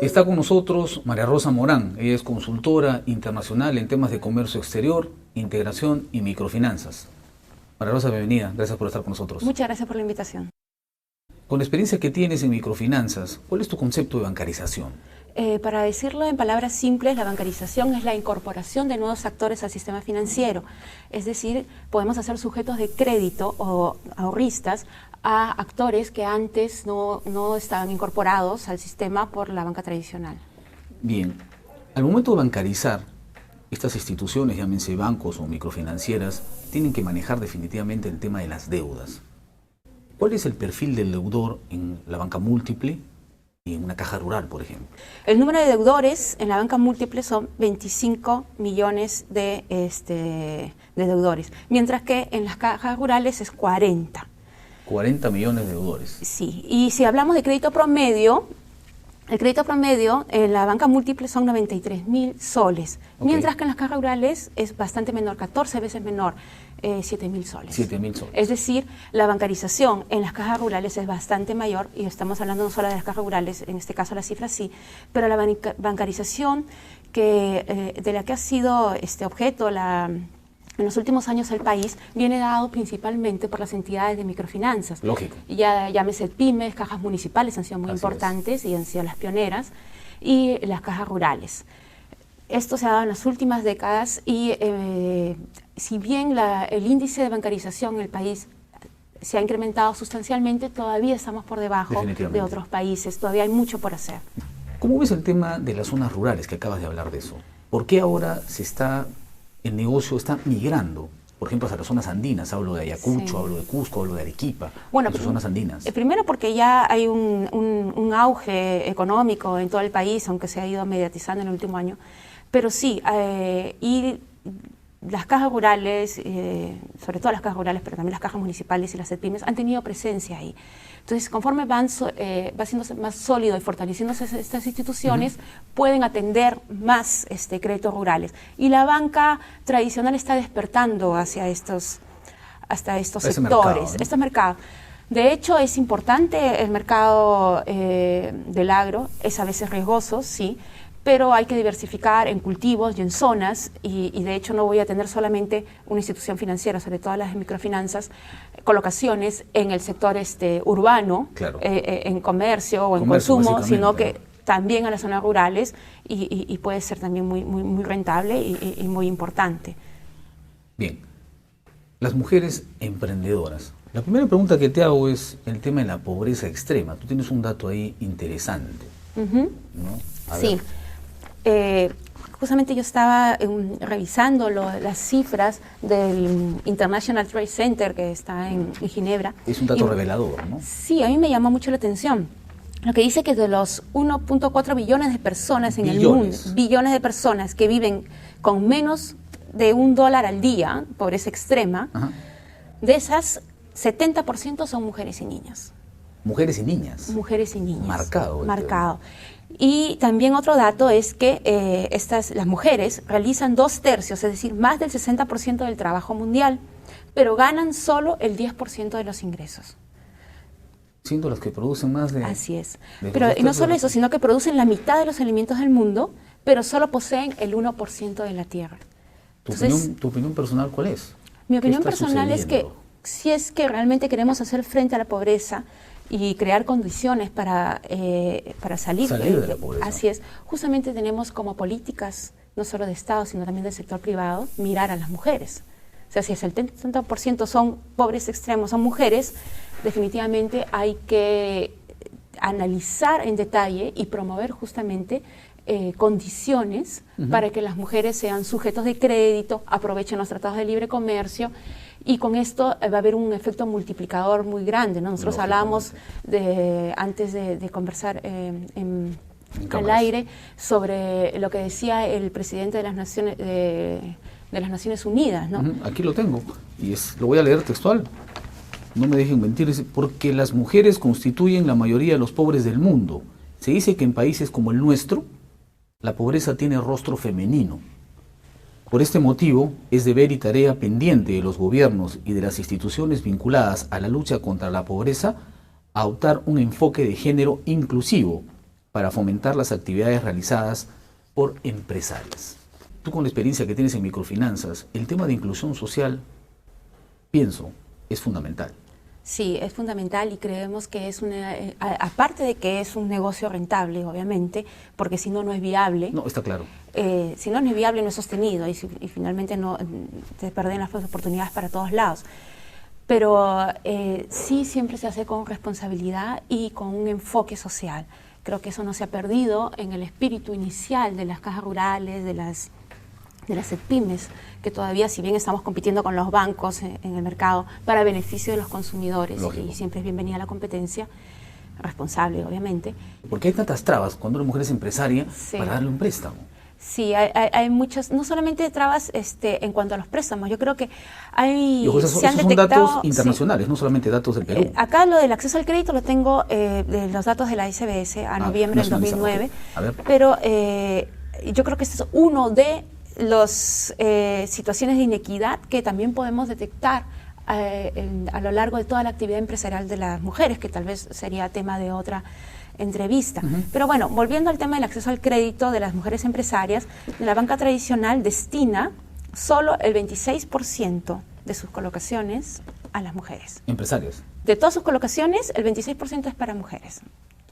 Está con nosotros María Rosa Morán. Ella es consultora internacional en temas de comercio exterior, integración y microfinanzas. María Rosa, bienvenida. Gracias por estar con nosotros. Muchas gracias por la invitación. Con la experiencia que tienes en microfinanzas, ¿cuál es tu concepto de bancarización? Para decirlo en palabras simples, la bancarización es la incorporación de nuevos actores al sistema financiero. Es decir, podemos hacer sujetos de crédito o ahorristas a actores que antes no estaban incorporados al sistema por la banca tradicional. Bien, al momento de bancarizar, estas instituciones, llámense bancos o microfinancieras, tienen que manejar definitivamente el tema de las deudas. ¿Cuál es el perfil del deudor en la banca múltiple y en una caja rural, por ejemplo? El número de deudores en la banca múltiple son 25 millones de deudores, mientras que en las cajas rurales es 40. 40 millones de deudores. Sí, y si hablamos de crédito promedio, el crédito promedio en la banca múltiple son 93.000 soles, mientras que en las cajas rurales es bastante menor, 14 veces menor, 7.000 soles. 7.000 soles. Es decir, la bancarización en las cajas rurales es bastante mayor, y estamos hablando no solo de las cajas rurales, en este caso la cifra sí, pero la bancarización de la que ha sido objeto en los últimos años el país viene dado principalmente por las entidades de microfinanzas. Lógico. Ya llámese pymes, cajas municipales han sido muy importantes y han sido las pioneras, y las cajas rurales. Esto se ha dado en las últimas décadas y si bien el índice de bancarización en el país se ha incrementado sustancialmente, todavía estamos por debajo de otros países, todavía hay mucho por hacer. ¿Cómo ves el tema de las zonas rurales, que acabas de hablar de eso? ¿Por qué ahora el negocio está migrando, por ejemplo, hacia las zonas andinas? Hablo de Ayacucho, Sí. Hablo de Cusco, hablo de Arequipa, bueno, esas zonas andinas. Primero porque ya hay un auge económico en todo el país, aunque se ha ido mediatizando en el último año, pero sí, y las cajas rurales, sobre todo las cajas rurales, pero también las cajas municipales y las pymes han tenido presencia ahí. Entonces, conforme va siendo más sólido y fortaleciéndose estas instituciones, pueden atender más créditos rurales. Y la banca tradicional está despertando hacia estos sectores, mercado, ¿no? este mercado. De hecho, es importante el mercado del agro, es a veces riesgoso, sí, pero hay que diversificar en cultivos y en zonas, y de hecho no voy a tener solamente una institución financiera, sobre todo las de microfinanzas, colocaciones en el sector urbano, claro, en comercio o en consumo, sino que también a las zonas rurales, y puede ser también muy rentable y muy importante. Bien, las mujeres emprendedoras. La primera pregunta que te hago es el tema de la pobreza extrema. Tú tienes un dato ahí interesante, ¿no? Sí. Justamente yo estaba revisando las cifras del International Trade Center, que está en Ginebra. Es un dato revelador, ¿no? Sí, a mí me llamó mucho la atención. Lo que dice que de los 1.4 billones de personas en el mundo, billones de personas que viven con menos de $1 al día, pobreza extrema, de esas 70% son mujeres y niñas. Mujeres y niñas. Mujeres y niñas. Marcado. Marcado. Y también otro dato es que las mujeres realizan 2/3, es decir, más del 60% del trabajo mundial, pero ganan solo el 10% de los ingresos. Siendo las que producen más de... Así es. Pero y no solo eso, sino que producen la mitad de los alimentos del mundo, pero solo poseen el 1% de la tierra. ¿Tu opinión personal cuál es? Mi opinión personal es que si es que realmente queremos hacer frente a la pobreza y crear condiciones para salir de la pobreza. Así es. Justamente tenemos como políticas, no solo de Estado, sino también del sector privado, mirar a las mujeres. O sea, si el 70% son pobres extremos, son mujeres, definitivamente hay que analizar en detalle y promover justamente condiciones para que las mujeres sean sujetos de crédito, aprovechen los tratados de libre comercio, y con esto va a haber un efecto multiplicador muy grande, ¿no? Nosotros hablábamos antes de conversar al aire sobre lo que decía el presidente de las Naciones Unidas, ¿no? Aquí lo tengo, y lo voy a leer textual. No me dejen mentir, dice, porque las mujeres constituyen la mayoría de los pobres del mundo. Se dice que en países como el nuestro, la pobreza tiene rostro femenino. Por este motivo, es deber y tarea pendiente de los gobiernos y de las instituciones vinculadas a la lucha contra la pobreza adoptar un enfoque de género inclusivo para fomentar las actividades realizadas por empresarias. Tú, con la experiencia que tienes en microfinanzas, el tema de inclusión social, pienso, es fundamental. Sí, es fundamental y creemos que es aparte de que es un negocio rentable, obviamente, porque si no, no es viable. No, está claro. Si no, no es viable, no es sostenido y finalmente no se pierden las oportunidades para todos lados. Pero sí, siempre se hace con responsabilidad y con un enfoque social. Creo que eso no se ha perdido en el espíritu inicial de las cajas rurales, de las CEPIMES, que todavía, si bien estamos compitiendo con los bancos en el mercado para beneficio de los consumidores, lógico, y siempre es bienvenida la competencia, responsable obviamente. Porque hay tantas trabas cuando una mujer es empresaria, sí, para darle un préstamo. Sí, hay muchas, no solamente trabas en cuanto a los préstamos, yo creo que hay... Esos son datos internacionales, sí, no solamente datos del Perú. Acá lo del acceso al crédito lo tengo de los datos de la SBS a noviembre del 2009, okay. A ver. Pero yo creo que este es uno de las situaciones de inequidad que también podemos detectar a lo largo de toda la actividad empresarial de las mujeres, que tal vez sería tema de otra entrevista. Pero bueno, volviendo al tema del acceso al crédito de las mujeres empresarias, la banca tradicional destina solo el 26% de sus colocaciones a las mujeres. ¿Empresarias? De todas sus colocaciones, el 26% es para mujeres.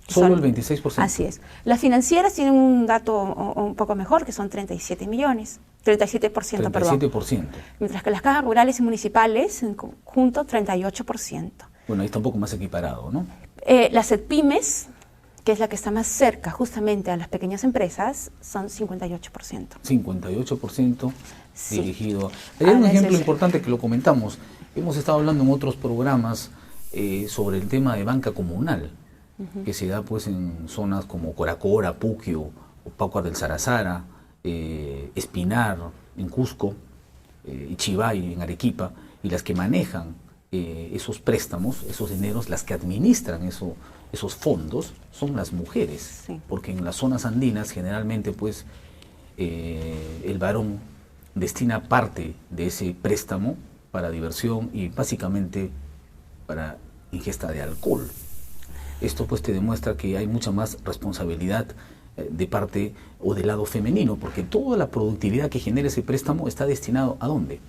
¿Solo el 26%? Así es. Las financieras tienen un dato un poco mejor, que son 37 millones. 37%, perdón. 37%. Mientras que las cajas rurales y municipales, en conjunto, 38%. Bueno, ahí está un poco más equiparado, ¿no? Las CEPIMES, que es la que está más cerca justamente a las pequeñas empresas, son 58%. 58% sí, dirigido. Hay un ejemplo importante que lo comentamos. Hemos estado hablando en otros programas sobre el tema de banca comunal, que se da pues en zonas como Coracora, Puquio, Paucar del Sarazara, Espinar en Cusco, Ichibay en Arequipa, y las que manejan esos préstamos, esos dineros, las que administran esos fondos, son las mujeres, sí, porque en las zonas andinas generalmente pues el varón destina parte de ese préstamo para diversión y básicamente para ingesta de alcohol. Esto pues te demuestra que hay mucha más responsabilidad de parte o del lado femenino, porque toda la productividad que genera ese préstamo está destinado ¿a dónde?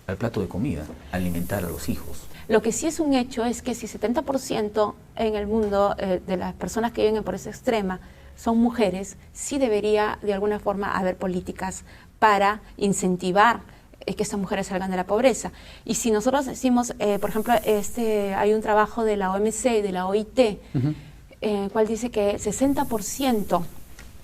Al plato de comida, a alimentar a los hijos. Lo que sí es un hecho es que si 70% en el mundo de las personas que viven en pobreza extrema son mujeres, sí debería de alguna forma haber políticas para incentivar que estas mujeres salgan de la pobreza. Y si nosotros decimos, por ejemplo, hay un trabajo de la OMC y de la OIT, el cual dice que 60%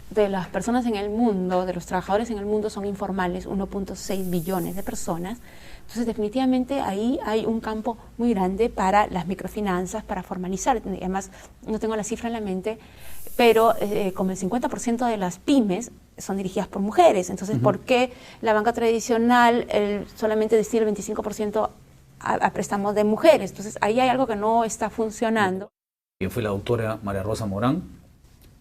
de las personas en el mundo, de los trabajadores en el mundo son informales, 1.6 billones de personas. Entonces, definitivamente ahí hay un campo muy grande para las microfinanzas, para formalizar. Además, no tengo la cifra en la mente, pero como el 50% de las pymes son dirigidas por mujeres. Entonces, ¿por qué la banca tradicional solamente destina el 25% a préstamos de mujeres? Entonces, ahí hay algo que no está funcionando. Bien, fue la doctora María Rosa Morán,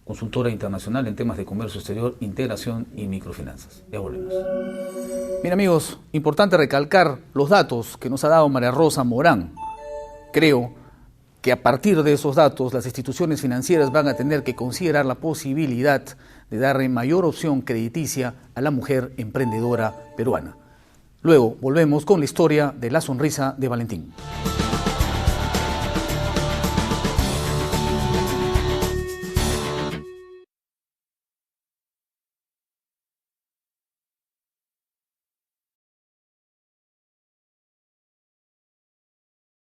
consultora internacional en temas de comercio exterior, integración y microfinanzas. Ya volvemos. Bien, amigos, importante recalcar los datos que nos ha dado María Rosa Morán. Creo que a partir de esos datos las instituciones financieras van a tener que considerar la posibilidad de darle mayor opción crediticia a la mujer emprendedora peruana. Luego volvemos con la historia de la sonrisa de Valentín.